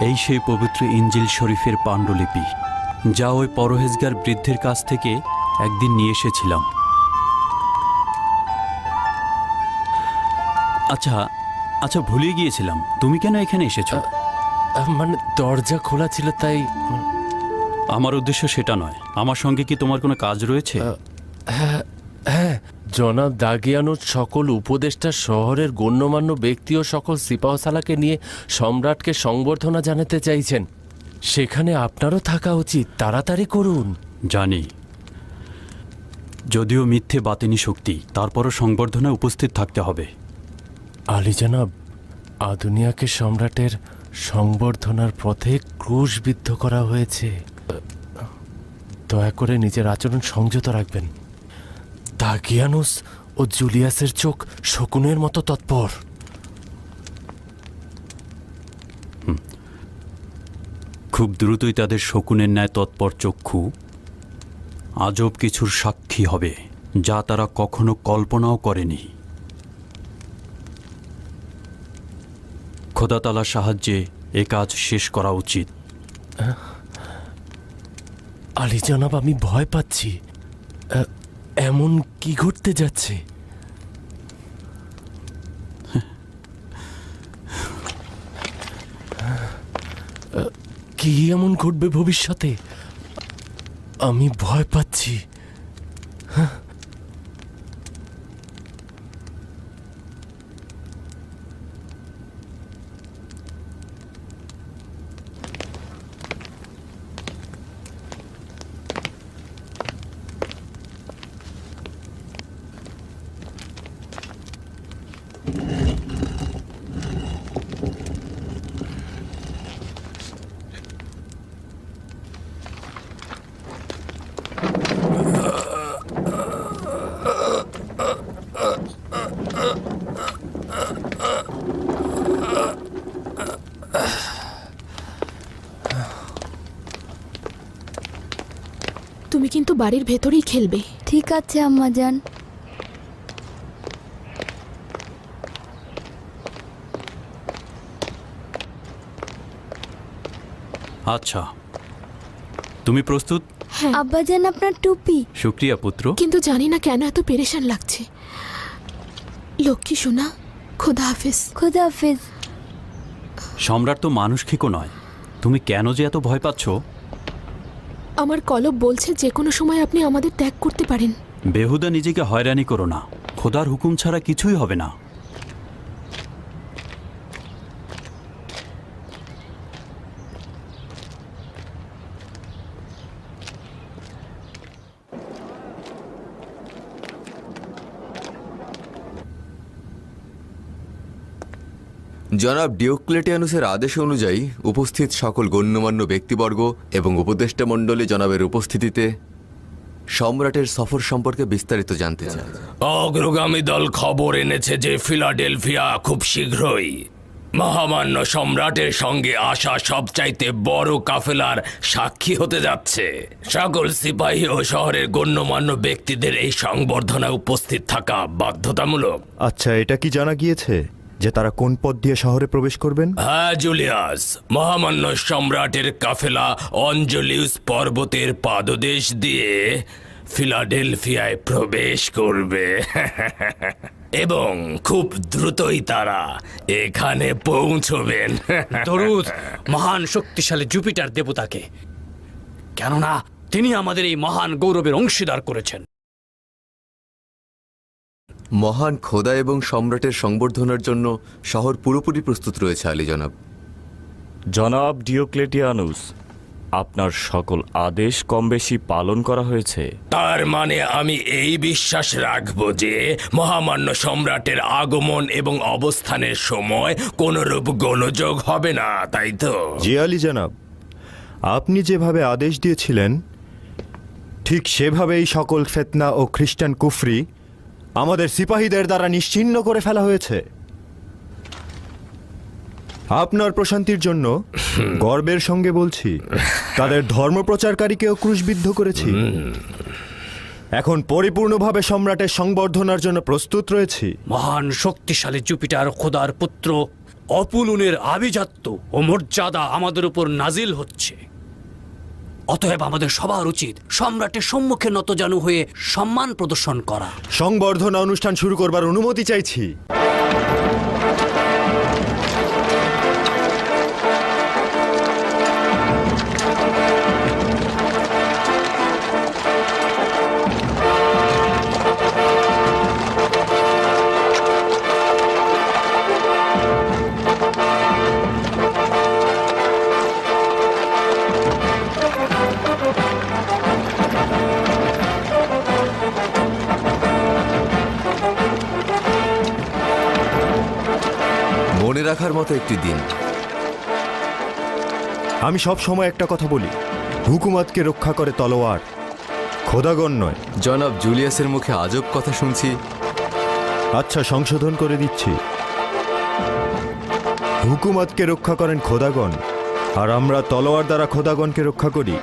এই সেই পবিত্র ইনজিল শরীফের পাণ্ডুলিপি, যা ওই পরহেজগার বৃদ্ধের কাছ থেকে একদিন নিয়ে এসেছিলাম। আচ্ছা আচ্ছা, ভুলে গিয়েছিলাম, তুমি কেন এখানে এসেছো? মানে দরজা খোলা ছিল তাই। আমার উদ্দেশ্য সেটা নয়। আমার সঙ্গে কি তোমার কোনো কাজ রয়েছে? হ্যাঁ, জনাব দাগিয়ানুস সকল উপদেষ্টা, শহরের গণ্যমান্য ব্যক্তি ও সকল সিপাহসালাকে নিয়ে সম্রাটকে সংবর্ধনা জানাতে চাইছেন। সেখানে আপনারও থাকা উচিত, তাড়াতাড়ি করুন। জানি, যদিও মিথ্যে বাতিনি শক্তি, তারপরও সংবর্ধনায় উপস্থিত থাকতে হবে। আলী জনাব, আদুনিয়াকে সম্রাটের সংবর্ধনার পথে ক্রুশবিদ্ধ করা হয়েছে। দয়া করে নিজের আচরণ সংযত রাখবেন। দাগিয়ানুস ও জুলিয়াসের চোখ শকুনের মতো তৎপর। খুব দ্রুতই তাদের শকুনের ন্যায় তৎপর চক্ষু আজব কিছুর সাক্ষী হবে, যা তারা কখনো কল্পনাও করেনি। খোদা তাআলার সাহায্যে এ কাজ শেষ করা উচিত। আলী জনাব, আমি ভয় পাচ্ছি। এমন কি ঘটতে যাচ্ছে? কি এমন ঘটবে ভবিষ্যতে? আমি ভয় পাচ্ছি। তুমি কিন্তু বাড়ির ভেতরেই খেলবে। ঠিক আছে আম্মাজান। আচ্ছা, তুমি প্রস্তুত? হ্যাঁ, আব্বাজান, আপনার টুপি। শুক্রিয়া পুত্র। কিন্তু জানি না কেন এত পেরেশান লাগছে। লক্ষ্মী সোনা, খোদা হাফেজ। খোদা হাফেজ। সম্রাট তো মানুষ খেকো নয়, তুমি কেন যে এত ভয় পাচ্ছ? আমার কলব বলছে যে কোনো সময় আপনি আমাদের ত্যাগ করতে পারেন। বেহুদা নিজেকে হয়রানি করো না, খোদার হুকুম ছাড়া কিছুই হবে না। জনাব ডিওক্লেটিয়ানুসের আদেশ অনুযায়ী উপস্থিত সকল গণ্যমান্য ব্যক্তিবর্গ এবং উপদেষ্টা মণ্ডলী জনাবের উপস্থিতিতে সম্রাটের সফর সম্পর্কে বিস্তারিত জানতে চায়। অগ্রগামী দল খবর এনেছে যে ফিলাডেলফিয়া খুব শীঘ্রই মহামান্য সম্রাটের সঙ্গে আসা সবচাইতে বড় কাফেলার সাক্ষী হতে যাচ্ছে। সকল সিপাহী ও শহরের গণ্যমান্য ব্যক্তিদের এই সংবর্ধনায় উপস্থিত থাকা বাধ্যতামূলক। আচ্ছা, এটা কি জানা গিয়েছে যে তারা কোন পথ দিয়ে শহরে প্রবেশ করবেন? হ্যাঁ জুলিয়াস, মহামান্য সম্রাটের কাফেলা অঞ্জলিউস পর্বতের পাদদেশ দিয়ে ফিলাডেলফিয়ায় প্রবেশ করবে এবং খুব দ্রুতই তারা এখানে পৌঁছবেন। দরুদ মহান শক্তিশালী জুপিটার দেবতাকে, কেননা তিনি আমাদের এই মহান গৌরবের অংশীদার করেছেন। মহান খোদা এবং সম্রাটের সংবর্ধনার জন্য শহর পুরোপুরি প্রস্তুত রয়েছে আলী জনাব। জনাব ডিওক্লেটিয়ানুস, আপনার সকল আদেশ কমবেশি পালন করা হয়েছে। তার মানে আমি এই বিশ্বাস রাখব যে মহামান্য সম্রাটের আগমন এবং অবস্থানের সময় কোনরূপ গোলযোগ হবে না, তাই তো? জি আলী জনাব, আপনি যেভাবে আদেশ দিয়েছিলেন ঠিক সেভাবেই সকল ফিতনা ও খ্রিস্টান কুফরি আমাদের সিপাহীদের দ্বারা নিশ্চিহ্ন করে ফেলা হয়েছে। আপনার প্রশান্তির জন্য গর্বের সঙ্গে বলছি, তাদের ধর্মপ্রচারকারীকেও ক্রুশবিদ্ধ করেছি। এখন পরিপূর্ণভাবে সম্রাটের সংবর্ধনার জন্য প্রস্তুত রয়েছি। মহান শক্তিশালী জুপিটার খোদার পুত্র অপুলুনের আভিজাত্য ও মর্যাদা আমাদের উপর নাজিল হচ্ছে। অতএব আমাদের সবার উচিত সম্রাটের সম্মুখে নতজানু হয়ে সম্মান প্রদর্শন করা। সংবর্ধনা অনুষ্ঠান শুরু করবার অনুমতি চাইছি। মনে রাখার মতো একটি দিন। আমি সব সময় একটা কথা বলি, হুকুমতকে রক্ষা করে তলোয়ার, খোদাগণ নয়। জনাব জুলিয়াসের মুখে আজব কথা শুনছি। আচ্ছা, সংশোধন করে দিচ্ছি। হুকুমতকে রক্ষা করেন খোদাগণ, আর আমরা তলোয়ার দ্বারা খোদাগণকে রক্ষা করি।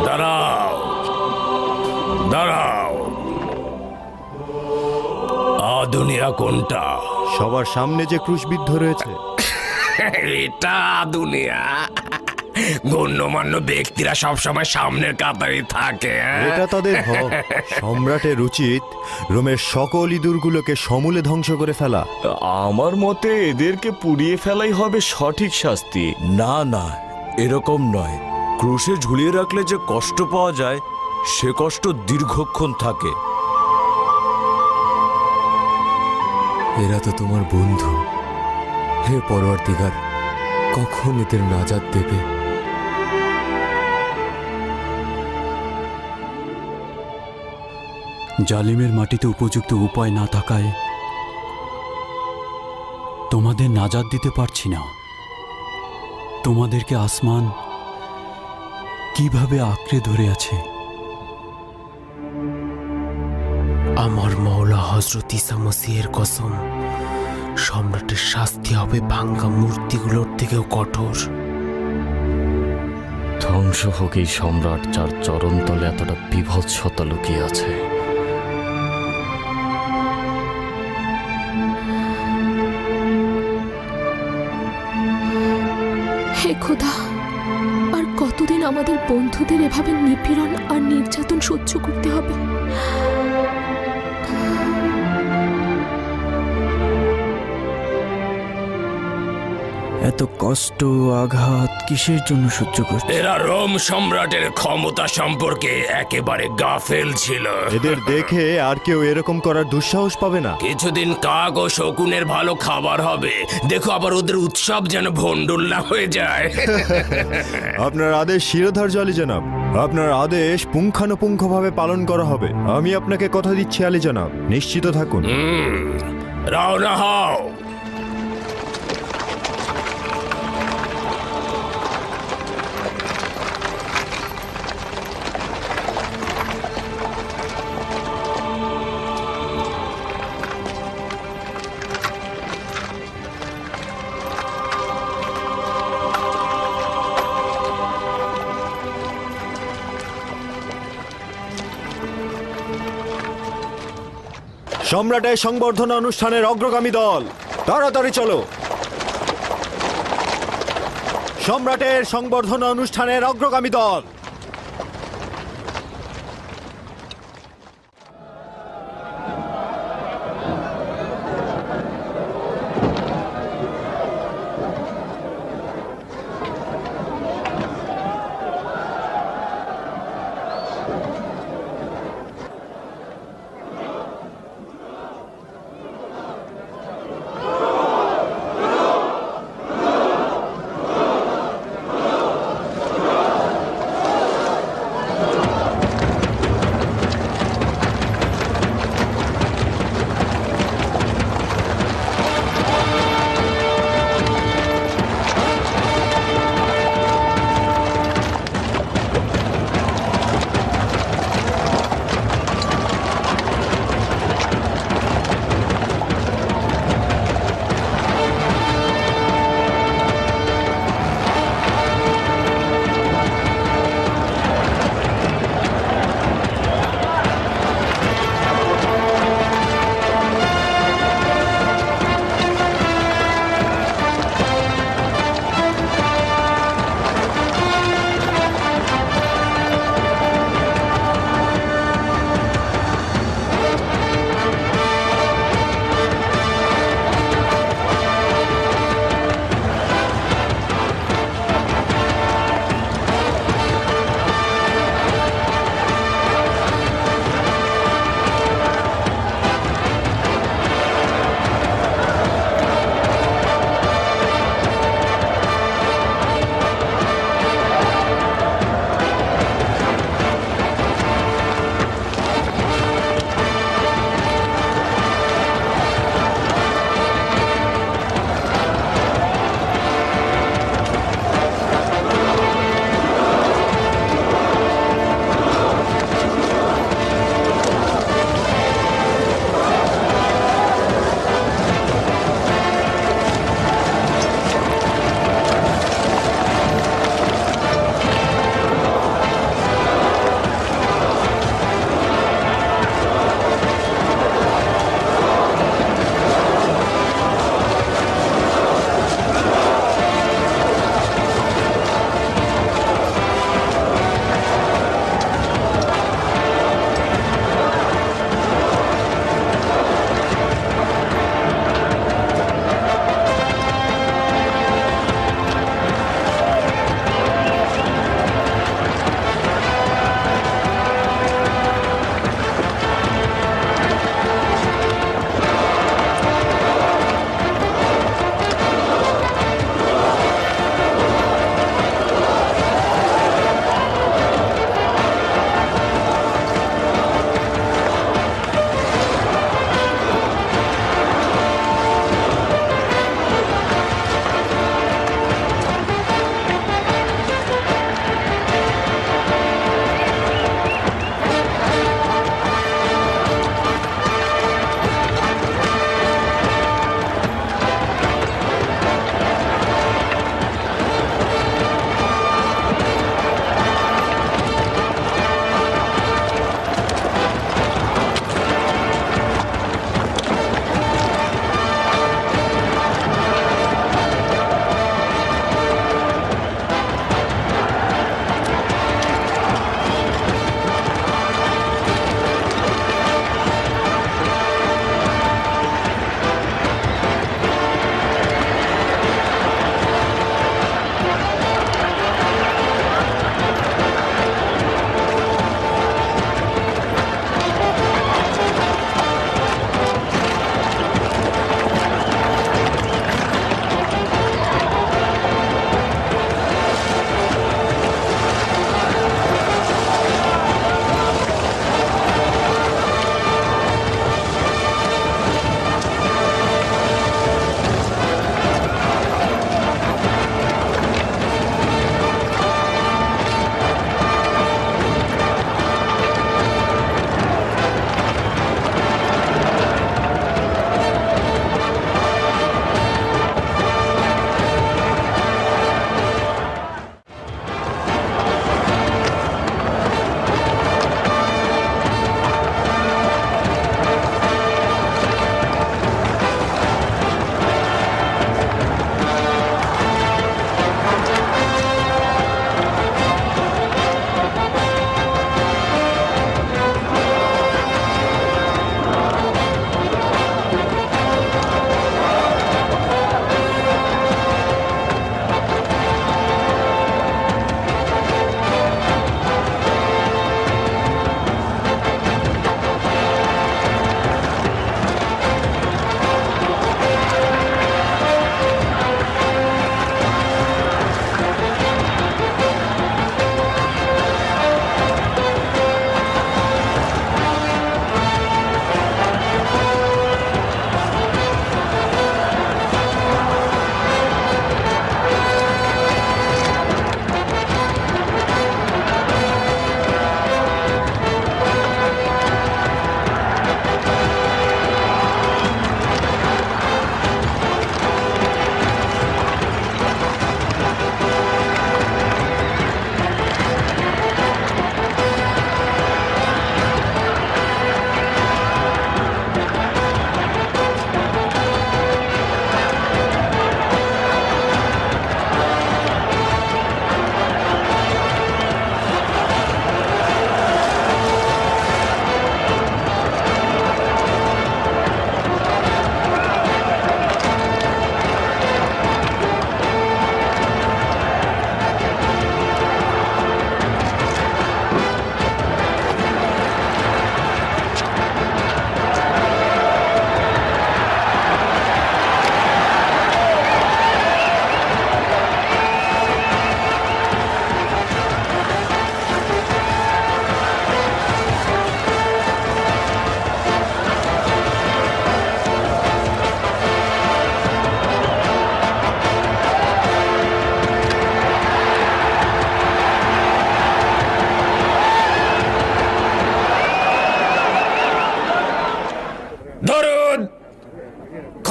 দাঁড়াও, দাঁড়াও। দুনিয়া কোনটা? সবার সামনে যে ক্রুশবিদ্ধ রয়েছে। এটা দুনিয়া। গণ্যমান্য ব্যক্তিরা সবসময় সামনের কাতারে থাকে। এটা তাদের হক। সম্রাটের উচিত রোমের সকল ইঁদুরগুলোকে সমূলে ধ্বংস করে ফেলা। আমার মতে এদেরকে পুড়িয়ে ফেলাই হবে সঠিক শাস্তি। না না, এরকম নয়। ক্রুশে ঝুলিয়ে রাখলে যে কষ্ট পাওয়া যায়, সে কষ্ট দীর্ঘক্ষণ থাকে। এরা তো তোমার বন্ধু। হে পরওয়ারদিগার, কখন এদের নাজাত দেবে? জালিমের মাটিতে উপযুক্ত উপায় না থাকায় তোমাদের নাজাত দিতে পারছি না। তোমাদেরকে আসমান কিভাবে আঁকড়ে ধরে আছে। আমার মওলা হযরত ঈসা মসীহের কসম, সম্রাটের শাস্তি হবে ভাঙ্গা মূর্তিগুলোর থেকেও কঠোর। ধ্বংস হোক এই সম্রাট, যার চরণতলে এতটা বিভৎসতা লুকিয়ে আছে। হে খোদা, আর কতদিন আমাদের বন্ধুদের এভাবে নিপীড়ন আর নির্যাতন সহ্য করতে হবে? এত কষ্ট আঘাত কিসের জন্য সহ্য করছে? এরা রোম সম্রাটের ক্ষমতা সম্পর্কে একেবারে গাফেল ছিল। এদের দেখে আর কেউ এরকম করার দুঃসাহস পাবে না। কিছুদিন কাক ও শকুনের ভালো খাবার হবে, দেখো আবার ওদের উৎসব যেন ভণ্ডুল্লা হয়ে যায়। আপনার আদেশ শিরোধার্য আলী জনাব। আপনার আদেশ পুঙ্খানুপুঙ্খভাবে পালন করা হবে। আমি আপনাকে কথা দিচ্ছি আলী জনাব, নিশ্চিত থাকুন। রওনা হও। সম্রাটের সংবর্ধনা অনুষ্ঠানের অগ্রগামী দল, তাড়াতাড়ি চলো। সম্রাটের সংবর্ধনা অনুষ্ঠানের অগ্রগামী দল।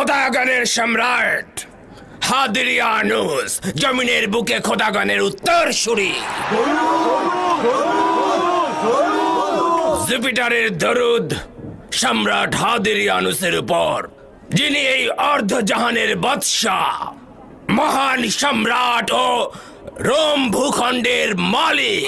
খোদাগণের সম্রাট হাদিরিয়ানুস, জমিনের বুকে খোদাগণের উত্তরসূরি। জুপিটারের দরুদ সম্রাট হাদিরিয়ানুসের উপর, যিনি এই অর্ধজাহানের বাদশাহ, মহান সম্রাট ও রোম ভূখণ্ডের মালিক।